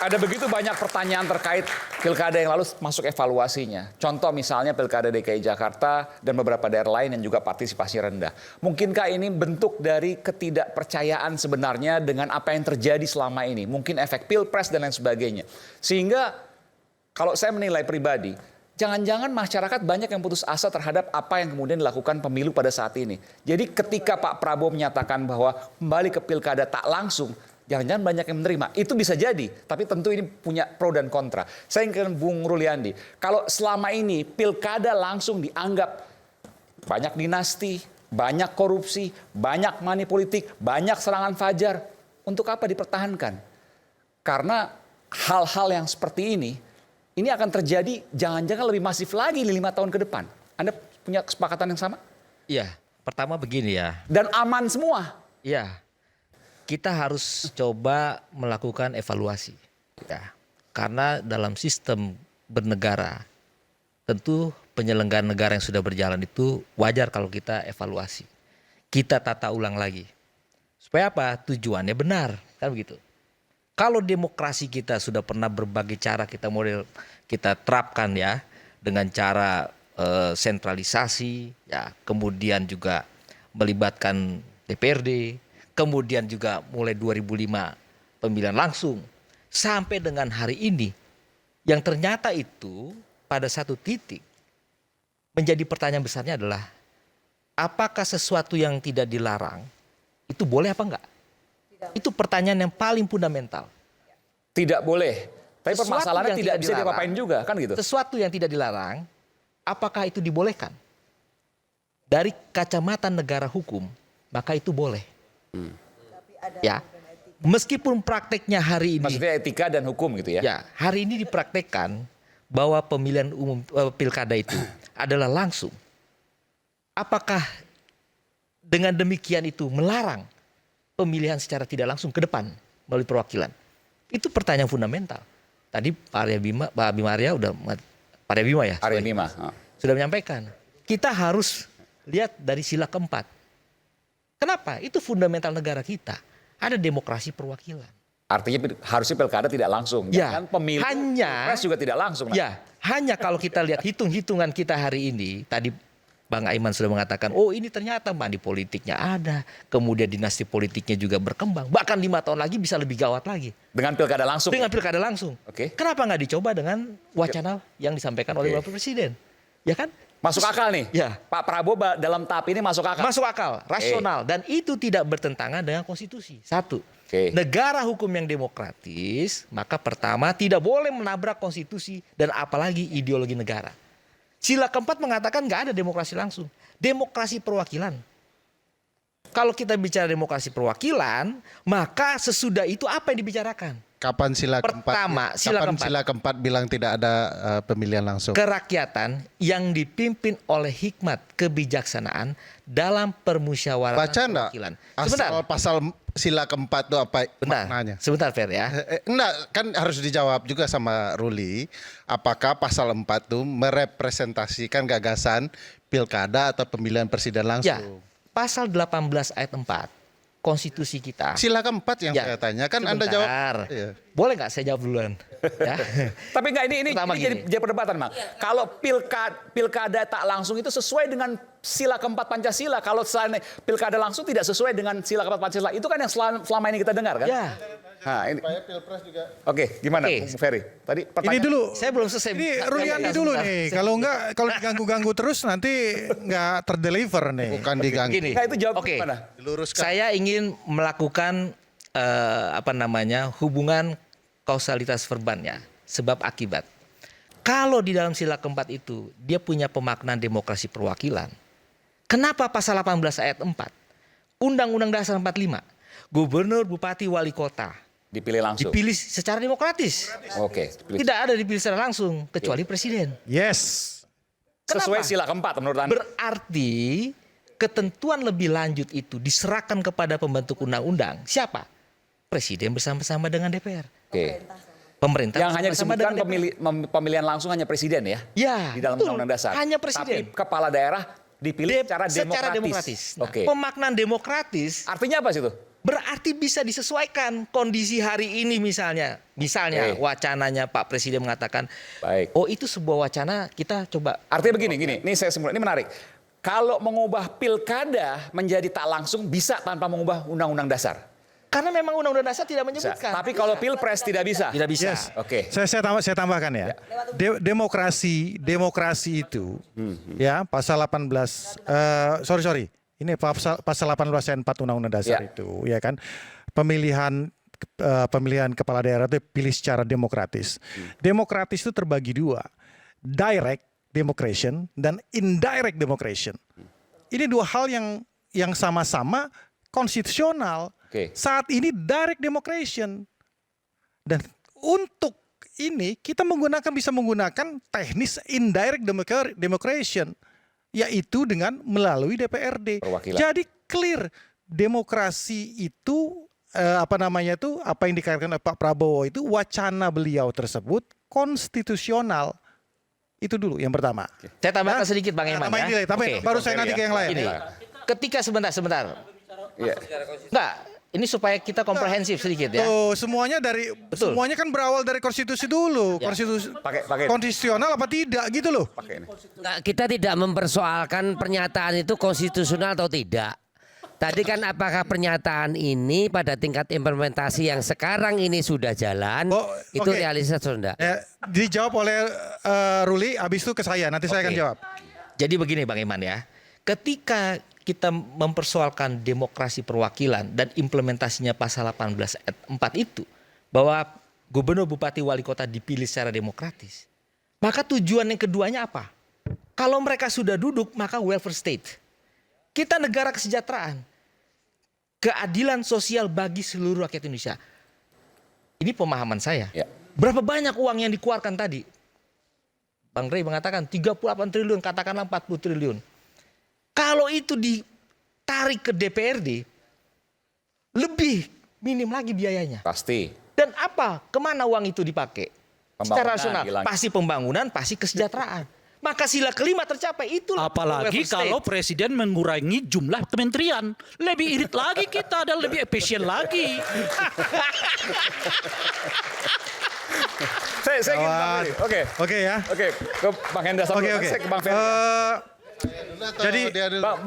Ada begitu banyak pertanyaan terkait pilkada yang lalu masuk evaluasinya. Contoh misalnya pilkada DKI Jakarta dan beberapa daerah lain yang juga partisipasi rendah. Mungkinkah ini bentuk dari ketidakpercayaan sebenarnya dengan apa yang terjadi selama ini? Mungkin efek pilpres dan lain sebagainya. Sehingga kalau saya menilai pribadi, jangan-jangan masyarakat banyak yang putus asa terhadap apa yang kemudian dilakukan pemilu pada saat ini. Jadi ketika Pak Prabowo menyatakan bahwa kembali ke pilkada tak langsung, jangan-jangan banyak yang menerima. Itu bisa jadi, tapi tentu ini punya pro dan kontra. Saya ingin ke Bung Ruliandi, kalau selama ini pilkada langsung dianggap banyak dinasti, banyak korupsi, banyak money politik, banyak serangan fajar, untuk apa dipertahankan? Karena hal-hal yang seperti ini akan terjadi jangan-jangan lebih masif lagi di 5 tahun ke depan. Anda punya kesepakatan yang sama? Iya, pertama begini ya. Dan aman semua? Iya. Kita harus coba melakukan evaluasi, ya. Karena dalam sistem bernegara, tentu penyelenggaraan negara yang sudah berjalan itu wajar kalau kita evaluasi. Kita tata ulang lagi. Supaya apa? Tujuannya benar, kan begitu. Kalau demokrasi kita sudah pernah berbagai cara kita terapkan ya, dengan cara sentralisasi, ya, kemudian juga melibatkan DPRD. Kemudian juga mulai 2005 pemilihan langsung sampai dengan hari ini yang ternyata itu pada satu titik menjadi pertanyaan besarnya adalah apakah sesuatu yang tidak dilarang itu boleh apa enggak? Itu pertanyaan yang paling fundamental. Tidak boleh. Tapi permasalahannya tidak bisa dilarang, diapa-apain juga kan gitu. Sesuatu yang tidak dilarang apakah itu dibolehkan? Dari kacamata negara hukum maka itu boleh. Ya, meskipun prakteknya hari ini, maksudnya etika dan hukum gitu ya? Ya, hari ini dipraktekkan bahwa pemilihan umum pilkada itu adalah langsung. Apakah dengan demikian itu melarang pemilihan secara tidak langsung ke depan melalui perwakilan? Itu pertanyaan fundamental. Tadi Pak Bima Arya sudah menyampaikan. Kita harus lihat dari sila keempat. Kenapa? Itu fundamental negara kita. Ada demokrasi perwakilan. Artinya harusnya pilkada tidak langsung. Ya, kan pemilu pilpres juga tidak langsung. Ya, hanya kalau kita lihat hitung-hitungan kita hari ini, tadi Bang Aiman sudah mengatakan, oh ini ternyata money politiknya ada, kemudian dinasti politiknya juga berkembang, bahkan 5 tahun lagi bisa lebih gawat lagi. Dengan pilkada langsung? Dengan pilkada langsung. Oke. Kenapa nggak dicoba dengan wacana yang disampaikan oleh Bapak Presiden? Ya kan? Masuk akal nih? Ya. Pak Prabowo dalam tahap ini masuk akal? Masuk akal, rasional. Dan itu tidak bertentangan dengan konstitusi. Satu, negara hukum yang demokratis, maka pertama tidak boleh menabrak konstitusi dan apalagi ideologi negara. Sila keempat mengatakan nggak ada demokrasi langsung. Demokrasi perwakilan. Kalau kita bicara demokrasi perwakilan, maka sesudah itu apa yang dibicarakan? Kapan sila keempat bilang tidak ada pemilihan langsung? Kerakyatan yang dipimpin oleh hikmat kebijaksanaan dalam permusyawaratan perwakilan. Sebentar. Pasal sila keempat itu apa maknanya? Sebentar Fer ya. Enggak, kan harus dijawab juga sama Ruli. Apakah pasal 4 itu merepresentasikan gagasan pilkada atau pemilihan presiden langsung? Ya, pasal 18 ayat 4. Konstitusi kita. Sila keempat yang saya tanya kan Anda jawab. Iya. Boleh nggak saya jawab duluan? Ya. Tapi nggak ini jadi perdebatan, Bang. Kalau pilkada tak langsung itu sesuai dengan sila keempat Pancasila. Kalau pilkada langsung tidak sesuai dengan sila keempat Pancasila. Itu kan yang selama ini kita dengar kan? Ya. Nah, ini. Oke, gimana Bung Ferry? Tadi ini dulu. Saya belum selesai. Ini Ruliandi dulu nih. Kalau diganggu-ganggu terus nanti nggak terdeliver nih. Bukan diganggu. Nah, itu jawab gimana? Diluruskan. Saya ingin melakukan hubungan kausalitas verban ya, sebab akibat. Kalau di dalam sila keempat itu dia punya pemaknaan demokrasi perwakilan. Kenapa pasal 18 ayat 4? Undang-Undang Dasar 45. Gubernur, bupati, wali kota dipilih langsung. Dipilih secara demokratis. Oke. Tidak ada dipilih secara langsung kecuali presiden. Yes. Sesuai sila keempat menurut Anda. Berarti ketentuan lebih lanjut itu diserahkan kepada pembentuk undang-undang. Siapa? Presiden bersama-sama dengan DPR. Oke. Pemerintah yang hanya disebutkan pemilihan langsung hanya presiden ya? Ya. Di dalam undang-undang dasar. Hanya presiden. Tapi kepala daerah dipilih secara demokratis. Nah, pemaknaan demokratis artinya apa sih itu? Berarti bisa disesuaikan kondisi hari ini misalnya. Misalnya Oke. wacananya Pak Presiden mengatakan, Baik. oh itu sebuah wacana kita coba. Artinya begini, ini saya simpulkan, ini menarik. Kalau mengubah pilkada menjadi tak langsung bisa tanpa mengubah undang-undang dasar. Karena memang Undang-Undang Dasar tidak Bisa. menyebutkan. Tapi kalau pilpres tidak bisa. Tidak bisa. Yes. Oke. Saya tambahkan ya. Demokrasi itu ya pasal 18 sorry. Ini pasal 18 ayat 4 Undang-Undang Dasar Ya. itu ya kan. Pemilihan kepala daerah itu pilih secara demokratis. Demokratis itu terbagi dua. Direct democration dan indirect democration. Ini dua hal yang sama-sama konstitusional. Oke. Saat ini direct democration. Dan untuk ini kita bisa menggunakan teknis indirect democration, yaitu dengan melalui DPRD. Perwakilan. Jadi clear demokrasi itu apa yang dikatakan oleh Pak Prabowo itu wacana beliau tersebut konstitusional. Itu dulu yang pertama. Saya tambahkan sedikit Bang Eman Tambahin ya. nilai, Oke. baru saya nanti ke yang lain. Ini, ketika sebentar. Iya. Enggak, ini supaya kita komprehensif sedikit ya. Oh, semuanya Betul. semuanya kan berawal dari konstitusi dulu. Konstitusi Pakai. konstitusional apa tidak gitu loh. Pakai ini. Nah, kita tidak mempersoalkan pernyataan itu konstitusional atau tidak. Tadi kan apakah pernyataan ini pada tingkat implementasi yang sekarang ini sudah jalan, Oh, itu oke. realistis atau tidak? Dijawab oleh Ruli, habis itu ke saya. Nanti saya akan Oke. jawab. Jadi begini Bang Iman ya, ketika kita mempersoalkan demokrasi perwakilan dan implementasinya pasal 18 ayat 4 itu, bahwa gubernur, bupati, wali kota dipilih secara demokratis, maka tujuan yang keduanya apa? Kalau mereka sudah duduk, maka welfare state. Kita negara kesejahteraan, keadilan sosial bagi seluruh rakyat Indonesia. Ini pemahaman saya. Ya. Berapa banyak uang yang dikeluarkan tadi? Bang Rey mengatakan 38 triliun, katakanlah 40 triliun. Kalau itu ditarik ke DPRD, lebih minim lagi biayanya. Pasti. Dan apa? Kemana uang itu dipakai? Secara Pembangunan, rasional, bilang. pasti pembangunan, pasti kesejahteraan. Maka sila kelima tercapai, itulah Apalagi welfare state. kalau presiden mengurangi jumlah kementerian. Lebih irit lagi kita dan lebih efisien lagi. Saya ingin Bang Ferry. Oke. Oke ya. Oke, ke Bang Hendra Sam. Oke. Saya ke Bang Ferry. Jadi,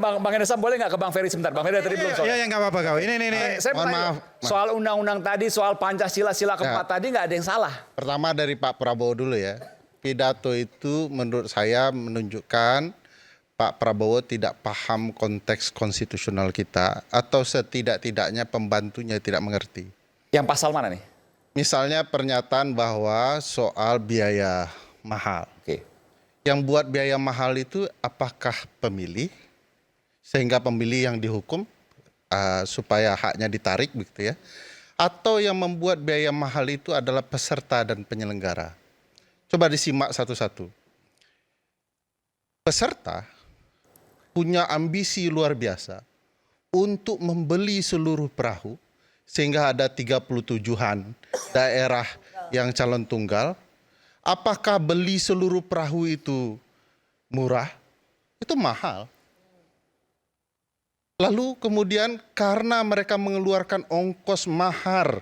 Bang Hendra Sam boleh nggak ke Bang Ferry sebentar? Bang Ferry tadi belum soal. ya nggak apa-apa kau. Ini. Saya Mohon bertanya, maaf. soal undang-undang tadi, soal Pancasila sila keempat Ya. tadi nggak ada yang salah. Pertama dari Pak Prabowo dulu ya. Pidato itu menurut saya menunjukkan Pak Prabowo tidak paham konteks konstitusional kita atau setidak-tidaknya pembantunya tidak mengerti. Yang pasal mana nih? Misalnya pernyataan bahwa soal biaya mahal. Oke. Yang buat biaya mahal itu apakah pemilih sehingga pemilih yang dihukum supaya haknya ditarik begitu ya. Atau yang membuat biaya mahal itu adalah peserta dan penyelenggara. Coba disimak satu-satu. Peserta punya ambisi luar biasa untuk membeli seluruh perahu sehingga ada 37-an daerah yang calon tunggal. Apakah beli seluruh perahu itu murah? Itu mahal. Lalu kemudian karena mereka mengeluarkan ongkos mahar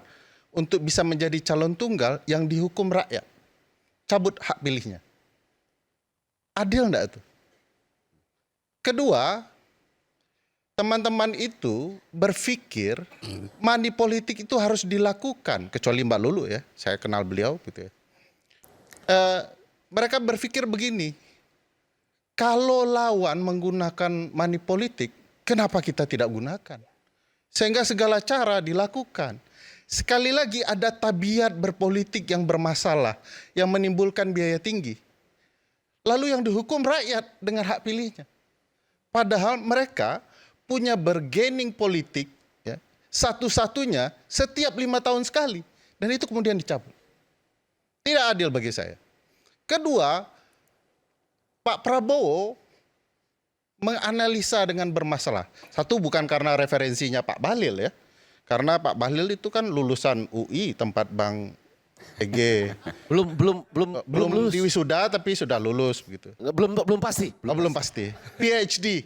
untuk bisa menjadi calon tunggal yang dihukum rakyat. Cabut hak pilihnya. Adil enggak itu? Kedua, teman-teman itu berpikir money politik itu harus dilakukan. Kecuali Mbak Lulu ya, saya kenal beliau gitu ya. Mereka berpikir begini, kalau lawan menggunakan money politik, kenapa kita tidak gunakan? Sehingga segala cara dilakukan. Sekali lagi ada tabiat berpolitik yang bermasalah, yang menimbulkan biaya tinggi. Lalu yang dihukum rakyat dengan hak pilihnya. Padahal mereka punya bargaining politik, ya, satu-satunya setiap 5 tahun sekali. Dan itu kemudian dicabut. Tidak adil bagi saya. Kedua, Pak Prabowo menganalisa dengan bermasalah. Satu, bukan karena referensinya Pak Bahlil ya. Karena Pak Bahlil itu kan lulusan UI tempat Bang EG. Belum Belum lulus. di wisuda tapi sudah lulus begitu. Belum pasti. Oh, belum pasti. PhD.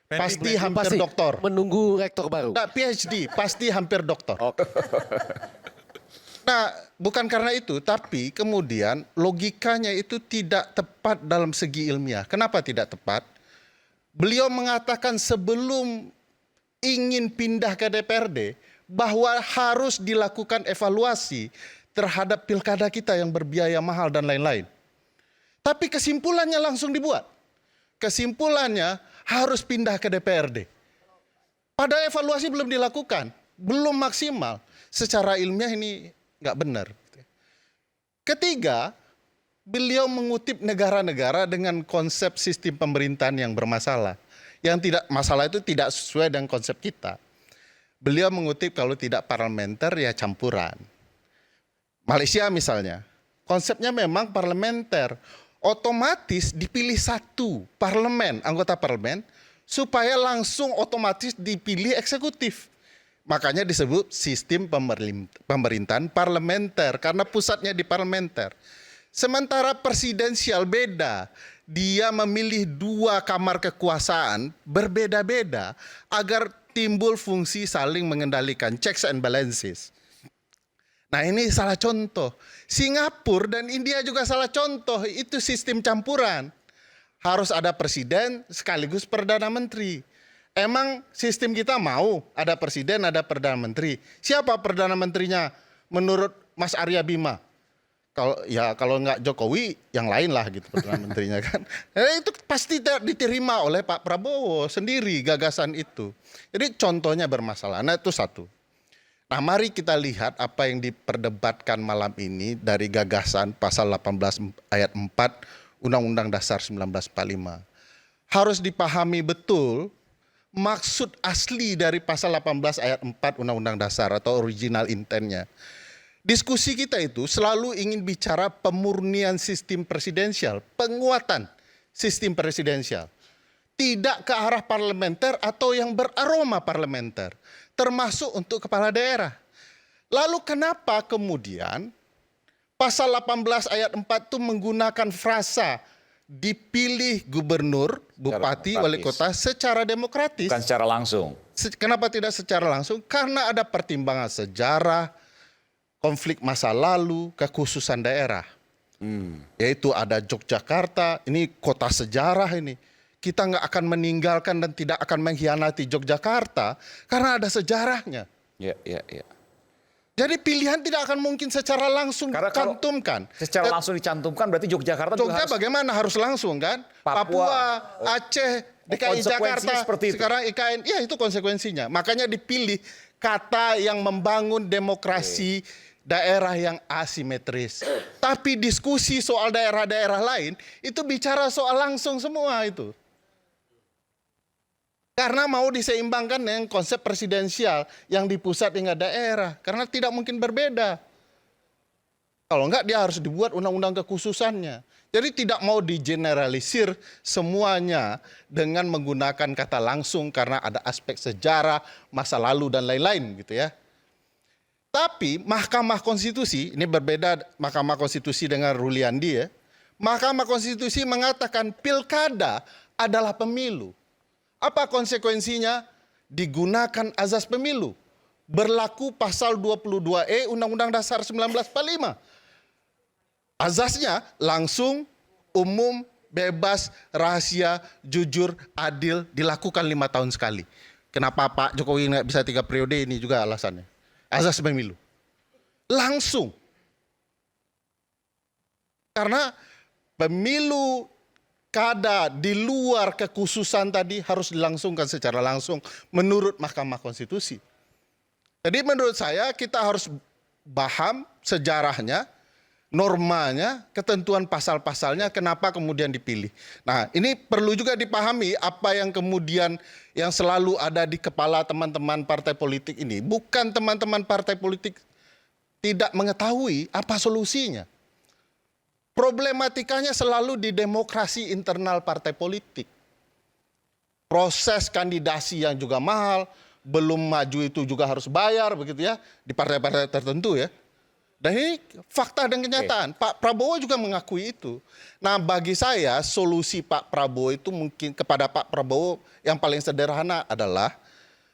Pasti hampir doktor. Menunggu rektor baru. Nah, PhD, pasti hampir doktor. Oke. Nah, bukan karena itu, tapi kemudian logikanya itu tidak tepat dalam segi ilmiah. Kenapa tidak tepat? Beliau mengatakan sebelum ingin pindah ke DPRD, bahwa harus dilakukan evaluasi terhadap pilkada kita yang berbiaya mahal dan lain-lain. Tapi kesimpulannya langsung dibuat. Kesimpulannya harus pindah ke DPRD. Padahal evaluasi belum dilakukan, belum maksimal. Secara ilmiah ini nggak benar. Ketiga, beliau mengutip negara-negara dengan konsep sistem pemerintahan yang bermasalah. Yang tidak masalah itu tidak sesuai dengan konsep kita. Beliau mengutip kalau tidak parlementer ya campuran. Malaysia misalnya, konsepnya memang parlementer. Otomatis dipilih satu parlemen, anggota parlemen, supaya langsung otomatis dipilih eksekutif. Makanya disebut sistem pemerintahan parlementer, karena pusatnya di parlementer. Sementara presidensial beda, dia memilih 2 kamar kekuasaan berbeda-beda agar timbul fungsi saling mengendalikan, checks and balances. Nah ini salah contoh. Singapura dan India juga salah contoh. Itu sistem campuran. Harus ada presiden sekaligus perdana menteri. Emang sistem kita mau ada presiden, ada perdana menteri. Siapa perdana menterinya menurut Mas Arya Bima? Kalau nggak Jokowi, yang lain lah gitu perdana menterinya kan. Itu pasti tidak diterima oleh Pak Prabowo sendiri gagasan itu. Jadi contohnya bermasalah. Nah itu satu. Nah mari kita lihat apa yang diperdebatkan malam ini dari gagasan pasal 18 ayat 4 Undang-Undang Dasar 1945. Harus dipahami betul maksud asli dari pasal 18 ayat 4 Undang-Undang Dasar atau original intentnya. Diskusi kita itu selalu ingin bicara pemurnian sistem presidensial, penguatan sistem presidensial. Tidak ke arah parlementer atau yang beraroma parlementer, termasuk untuk kepala daerah. Lalu kenapa kemudian pasal 18 ayat 4 itu menggunakan frasa dipilih gubernur, bupati, wali kota secara demokratis? Bukan secara langsung. Kenapa tidak secara langsung? Karena ada pertimbangan sejarah, konflik masa lalu, kekhususan daerah. Yaitu ada Yogyakarta, ini kota sejarah ini. Kita nggak akan meninggalkan dan tidak akan mengkhianati Yogyakarta karena ada sejarahnya. Ya. Jadi pilihan tidak akan mungkin secara langsung Karena kalau dicantumkan. Secara langsung dicantumkan berarti Yogyakarta juga Jogja harus bagaimana harus langsung kan? Papua, Aceh, DKI konsekuensinya Jakarta, seperti itu. sekarang IKN, ya itu konsekuensinya. Makanya dipilih kata yang membangun demokrasi daerah yang asimetris. Tapi diskusi soal daerah-daerah lain itu bicara soal langsung semua itu. Karena mau diseimbangkan dengan konsep presidensial yang di pusat hingga daerah. Karena tidak mungkin berbeda. Kalau enggak dia harus dibuat undang-undang kekhususannya. Jadi tidak mau digeneralisir semuanya dengan menggunakan kata langsung karena ada aspek sejarah, masa lalu dan lain-lain gitu ya. Tapi Mahkamah Konstitusi, ini berbeda Mahkamah Konstitusi dengan Ruliandi ya. Mahkamah Konstitusi mengatakan pilkada adalah pemilu. Apa konsekuensinya? Digunakan azas pemilu. Berlaku pasal 22E Undang-Undang Dasar 1945. Azasnya langsung, umum, bebas, rahasia, jujur, adil, dilakukan 5 tahun sekali. Kenapa Pak Jokowi nggak bisa 3 periode ini juga alasannya. Azas pemilu. Langsung. Karena pemilu kada di luar kekhususan tadi harus dilangsungkan secara langsung menurut Mahkamah Konstitusi. Jadi menurut saya kita harus paham sejarahnya, normanya, ketentuan pasal-pasalnya, kenapa kemudian dipilih. Nah ini perlu juga dipahami apa yang kemudian yang selalu ada di kepala teman-teman partai politik ini. Bukan teman-teman partai politik tidak mengetahui apa solusinya. Problematikanya selalu di demokrasi internal partai politik. Proses kandidasi yang juga mahal, belum maju itu juga harus bayar begitu ya, di partai-partai tertentu ya. Dari fakta dan kenyataan, Pak Prabowo juga mengakui itu. Nah, bagi saya solusi Pak Prabowo itu mungkin kepada Pak Prabowo yang paling sederhana adalah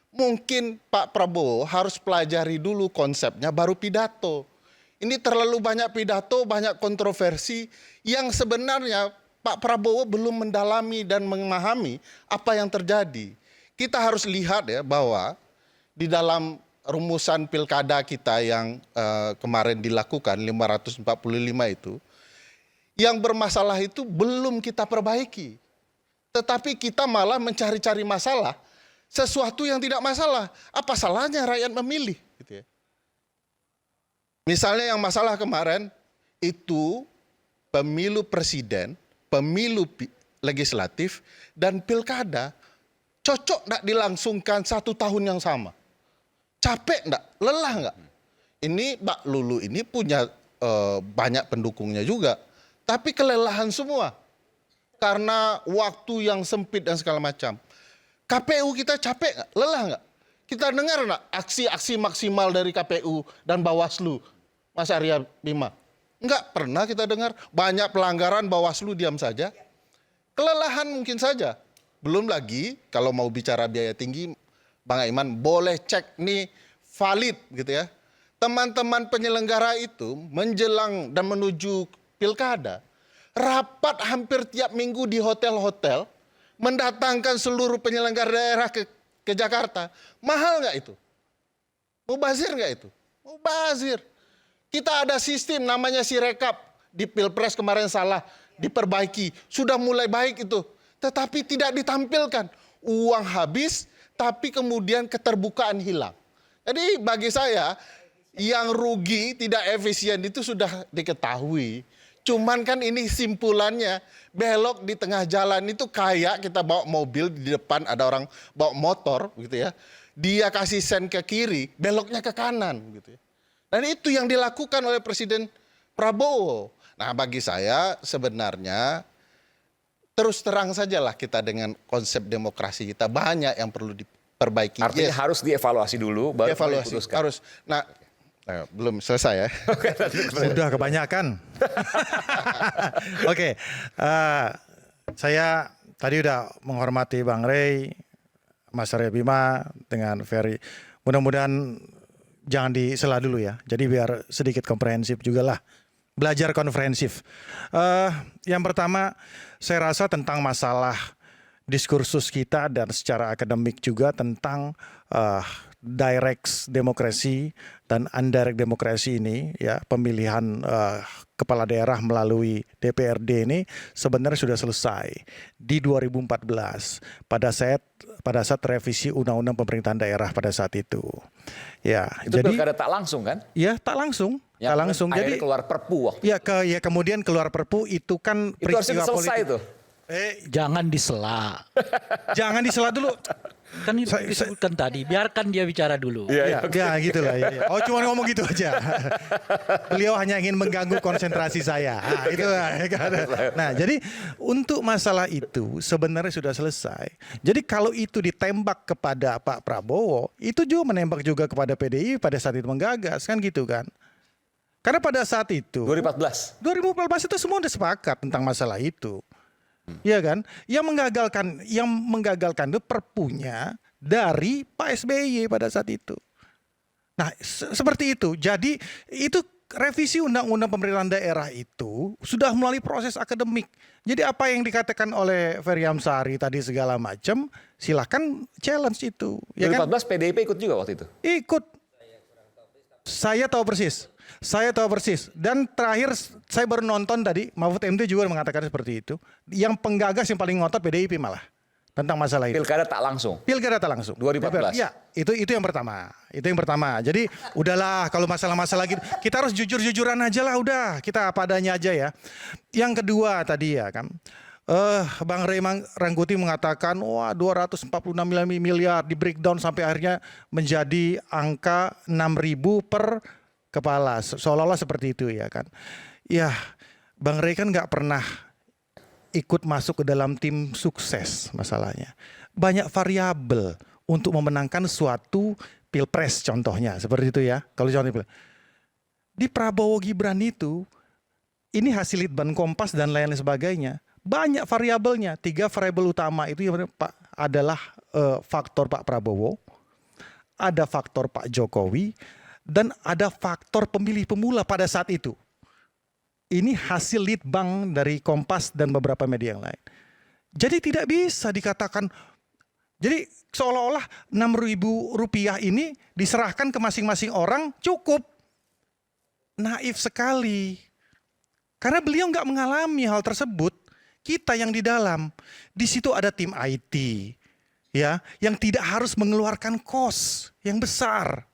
mungkin Pak Prabowo harus pelajari dulu konsepnya baru pidato. Ini terlalu banyak pidato, banyak kontroversi yang sebenarnya Pak Prabowo belum mendalami dan memahami apa yang terjadi. Kita harus lihat ya bahwa di dalam rumusan pilkada kita yang kemarin dilakukan 545 itu, yang bermasalah itu belum kita perbaiki. Tetapi kita malah mencari-cari masalah, sesuatu yang tidak masalah. Apa salahnya rakyat memilih? Gitu ya. Misalnya yang masalah kemarin itu pemilu presiden, pemilu legislatif, dan pilkada cocok tidak dilangsungkan 1 tahun yang sama. Capek enggak? Lelah enggak? Ini Mbak Lulu ini punya banyak pendukungnya juga. Tapi kelelahan semua. Karena waktu yang sempit dan segala macam. KPU kita capek enggak? Lelah enggak? Kita dengar enggak aksi-aksi maksimal dari KPU dan Bawaslu, Mas Arya Bima? Enggak pernah kita dengar. Banyak pelanggaran, Bawaslu diam saja. Kelelahan mungkin saja. Belum lagi kalau mau bicara biaya tinggi, Bang Aiman boleh cek nih valid gitu ya. Teman-teman penyelenggara itu menjelang dan menuju pilkada, rapat hampir tiap minggu di hotel-hotel, mendatangkan seluruh penyelenggara daerah ke Jakarta. Mahal nggak itu? Mubazir nggak itu? Mubazir. Kita ada sistem namanya Sirekap di Pilpres kemarin salah, diperbaiki. Sudah mulai baik itu. Tetapi tidak ditampilkan. Uang habis, tapi kemudian keterbukaan hilang. Jadi bagi saya yang rugi tidak efisien itu sudah diketahui. Cuman kan ini simpulannya belok di tengah jalan itu kayak kita bawa mobil di depan ada orang bawa motor gitu ya. Dia kasih sen ke kiri, beloknya ke kanan gitu ya. Dan itu yang dilakukan oleh Presiden Prabowo. Nah, bagi saya sebenarnya terus terang sajalah kita dengan konsep demokrasi kita banyak yang perlu diperbaiki. Artinya harus dievaluasi dulu, baru Evaluasi diputuskan. harus. Nah, belum selesai ya. Sudah kebanyakan. Oke, saya tadi udah menghormati Bang Rey, Mas Arya Bima dengan Ferry. Mudah-mudahan jangan disela dulu ya. Jadi biar sedikit komprehensif juga lah. Belajar konferensif. Yang pertama, saya rasa tentang masalah diskursus kita dan secara akademik juga tentang direct demokrasi dan indirect demokrasi ini, ya pemilihan kepala daerah melalui DPRD ini sebenarnya sudah selesai di 2014 pada saat revisi Undang-Undang Pemerintahan Daerah pada saat itu. Ya, Itu jadi pilkada tak langsung kan? ya tak langsung. Yang Tak langsung. akhirnya Jadi keluar Perpu waktu. ya kemudian keluar Perpu itu kan Itu harusnya peristiwa selesai politik. tuh. Jangan disela. Jangan disela dulu. Kan itu disebutkan tadi, biarkan dia bicara dulu. Ya gitu lah. Ya. Oh cuma ngomong gitu aja. Beliau hanya ingin mengganggu konsentrasi saya. Itu lah. Nah jadi untuk masalah itu sebenarnya sudah selesai. Jadi kalau itu ditembak kepada Pak Prabowo, itu juga menembak juga kepada PDI pada saat itu menggagas kan gitu kan. Karena pada saat itu 2014. 2014 itu semua udah sepakat tentang masalah itu. Iya kan? Yang menggagalkan itu perpunya dari Pak SBY pada saat itu. Nah, seperti itu. Jadi itu revisi Undang-Undang Pemerintahan Daerah itu sudah melalui proses akademik. Jadi apa yang dikatakan oleh Ferry Amsari tadi segala macam, silakan challenge itu. Ya 2014 kan? PDIP ikut juga waktu itu. Ikut. Saya tahu persis. Dan terakhir saya baru nonton tadi, Mahfud MD juga mengatakan seperti itu. Yang penggagas yang paling ngotot PDIP malah tentang masalah itu. Pilkada tak langsung. Pilkada tak langsung. 2014. Ya, itu yang pertama. Itu yang pertama. Jadi udahlah kalau masalah-masalah gitu, kita harus jujur-jujuran aja lah udah. Kita apa adanya aja ya. Yang kedua tadi ya kan. Bang Raymond Rangkuti mengatakan wah 246 miliar di breakdown sampai akhirnya menjadi angka 6.000 per kepala, seolah-olah seperti itu ya kan. Ya, Bang Ray kan nggak pernah ikut masuk ke dalam tim sukses masalahnya. Banyak variabel untuk memenangkan suatu pilpres contohnya, seperti itu ya. Kalau contohnya di Prabowo Gibran itu, ini hasil Litbang Kompas dan lain sebagainya, banyak variabelnya. 3 variabel utama itu yang adalah faktor Pak Prabowo, ada faktor Pak Jokowi, dan ada faktor pemilih pemula pada saat itu. Ini hasil Litbang dari Kompas dan beberapa media yang lain. Jadi tidak bisa dikatakan, jadi seolah-olah Rp6.000 ini diserahkan ke masing-masing orang cukup. Naif sekali. Karena beliau nggak mengalami hal tersebut. Kita yang di dalam, di situ ada tim IT, ya, yang tidak harus mengeluarkan kos yang besar.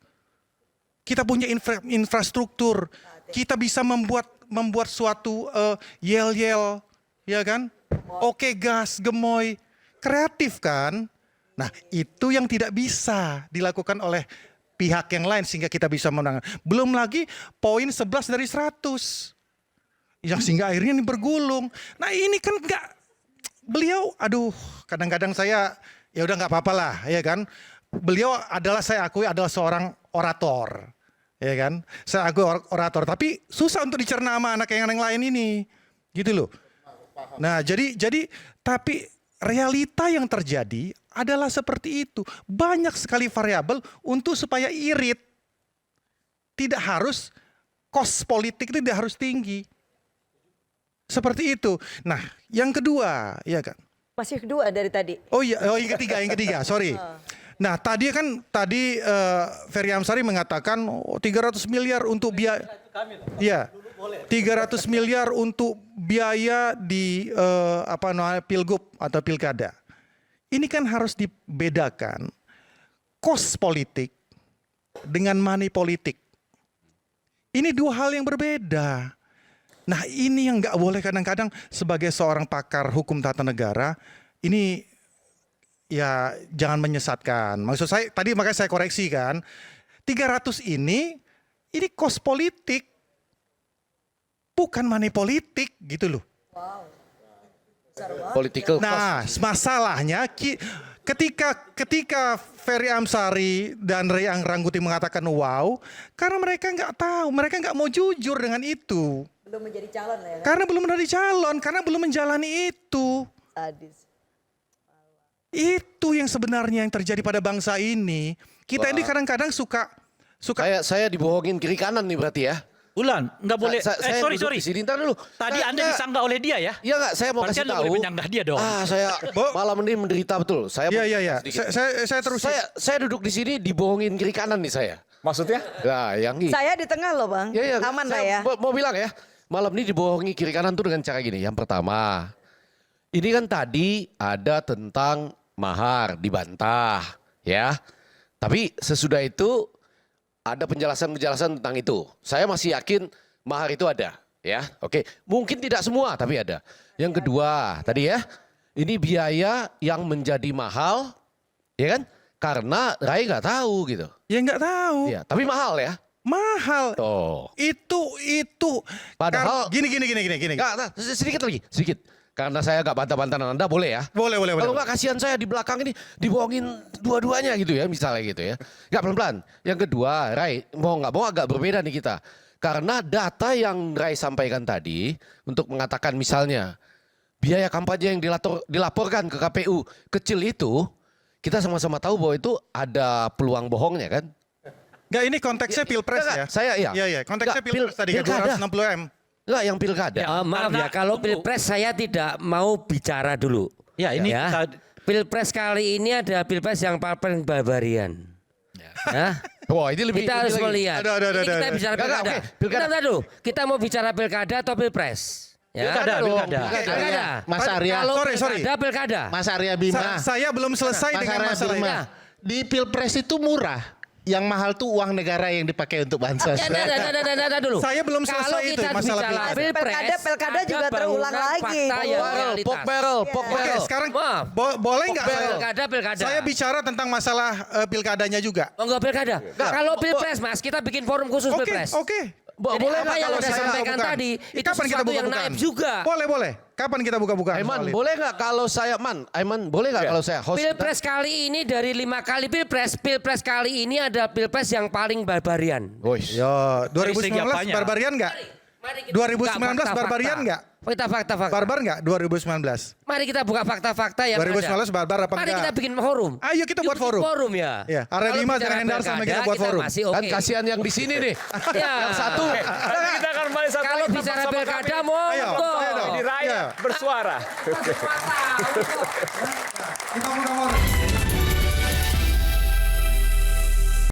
Kita punya infrastruktur, kita bisa membuat suatu yel-yel, ya kan? Oke gas, gemoy, kreatif kan? Nah itu yang tidak bisa dilakukan oleh pihak yang lain sehingga kita bisa menang. Belum lagi poin 11 dari 100. Yang sehingga akhirnya ini bergulung. Nah ini kan enggak, beliau aduh kadang-kadang saya ya udah nggak apa-apa lah ya kan. Beliau adalah, saya akui adalah seorang orator. Ya kan? Saya akui orator, tapi susah untuk dicerna sama anak yang lain ini. Gitu loh. Nah, jadi tapi realita yang terjadi adalah seperti itu. Banyak sekali variabel untuk supaya irit. Tidak harus kos politik itu tidak harus tinggi. Seperti itu. Nah, yang kedua, ya kan. Masih kedua dari tadi. Oh iya, yang ketiga, sorry. Nah, tadi Ferry Amsari mengatakan 300 miliar untuk biaya. Iya. 300 miliar untuk biaya di pilgub atau pilkada. Ini kan harus dibedakan kos politik dengan money politik. Ini 2 hal yang berbeda. Nah ini yang nggak boleh kadang-kadang sebagai seorang pakar hukum tata negara, ini ya jangan menyesatkan. Maksud saya, tadi makanya saya koreksi kan, 300 ini kos politik, bukan money politik gitu loh. Political Nah, masalahnya ketika Ferry Amsari dan Ray Rangkuti mengatakan wow, karena mereka nggak tahu, mereka nggak mau jujur dengan itu. Belum menjadi calon ya kan? Karena belum menjadi calon, karena belum menjalani itu. Sadis. Itu yang sebenarnya yang terjadi pada bangsa ini. Kita ini kadang-kadang suka. Saya dibohongin kiri kanan nih berarti ya. Ulan, nggak boleh. Saya Sorry. duduk di sini, ntar dulu. Tadi Anda disanggah oleh dia ya? Iya nggak, saya mau Berarti kasih Anda tahu. boleh menyanggah dia dong. Saya malam ini menderita betul. Saya mau Iya. sedikit. Saya terus. Saya duduk di sini dibohongin kiri kanan nih saya. Maksudnya? Nah, yang ini. Saya di tengah loh bang. Ya, Aman lah saya ya. Mau bilang ya, malam ini dibohongi kiri kanan tuh dengan cara gini. Yang pertama, ini kan tadi ada tentang mahar dibantah, ya. Tapi sesudah itu ada penjelasan tentang itu. Saya masih yakin mahar itu ada, ya. Oke, mungkin tidak semua, tapi ada. Yang kedua, tadi ya, ini biaya yang menjadi mahal, ya kan? Karena Rai nggak tahu gitu. Ya nggak tahu. Ya, tapi mahal ya. Mahal. Oh. Itu. Padahal Gini. Nggak, sedikit lagi, sedikit. Karena saya nggak bantah-bantahan Anda, boleh ya? Boleh. Kalau nggak kasihan saya di belakang ini dibohongin dua-duanya gitu ya, misalnya gitu ya. Nggak, pelan-pelan. Yang kedua, Rai, mau nggak mau agak berbeda nih kita. Karena data yang Rai sampaikan tadi untuk mengatakan misalnya biaya kampanye yang dilaporkan ke KPU kecil itu, kita sama-sama tahu bahwa itu ada peluang bohongnya kan? Nggak, ini konteksnya pilpres ya. Saya iya. Iya, konteksnya Nggak, pilpres tadi kan pilkada. 260 M. Enggak, yang pilkada. Maaf ya, kalau pilpres saya tidak mau bicara dulu. Ya, ini kita- Pilpres kali ini ada pilpres yang paling barbarian. Ya. Wah, ini lebih Kita harus lebih lagi. melihat. Ada. Ini kita bicara Nggak, pilkada. oke, pilkada. Bentar dulu. Kita mau bicara pilkada atau pilpres? Ya. Pilkada. Pilkada. Mas Arya, Kalau sorry. pilkada. Mas Arya Bima. Saya belum selesai Mas dengan Arya masalah Bima. ini. Di Pilpres itu murah. Yang mahal tuh uang negara yang dipakai untuk bansos. Nah, dulu. Saya belum selesai Kalau itu kita masalah bicara pilpres. Pilkada ada juga terulang bangunan lagi. fakta yang Pork realitas. barrel. Oke, sekarang Maaf. boleh nggak Pilkada. saya bicara tentang masalah pilkadanya juga? Oh enggak pilkada. Kalau pilpres mas, kita bikin forum khusus pilpres. Oke. Jadi Boleh apa nggak yang kalau Anda saya sampaikan bukan? tadi itu Kapan kita sesuatu yang buka-bukaan? naif juga. Boleh. Kapan kita buka-bukaan Aiman, soal itu? boleh nggak kalau saya boleh nggak kalau saya host? Pilpres kali ini dari 5 kali pilpres kali ini ada pilpres yang paling barbarian. Wois. Yo, Dari segi 2019 apanya? barbarian nggak? Mari kita 2019 buka fakta-fakta. barbarian nggak? Fakta. Barbar nggak 2019? Mari kita buka fakta-fakta yang 2019 ada. barbar apa Mari enggak? kita bikin forum. Ayo kita buat Bikin forum. Forum ya. Iya, Area Kalau 5 bicara dengan Hendar sama pilkada, kita buat forum. Masih Kan oke. kasihan yang di sini nih. Ya. Yang satu. Nanti kita akan kembali saat Kalau lagi tetap bicara bersama pilkada kami. monggo. Ayo, Di Rakyat Iya. Bersuara. Kita buka forum.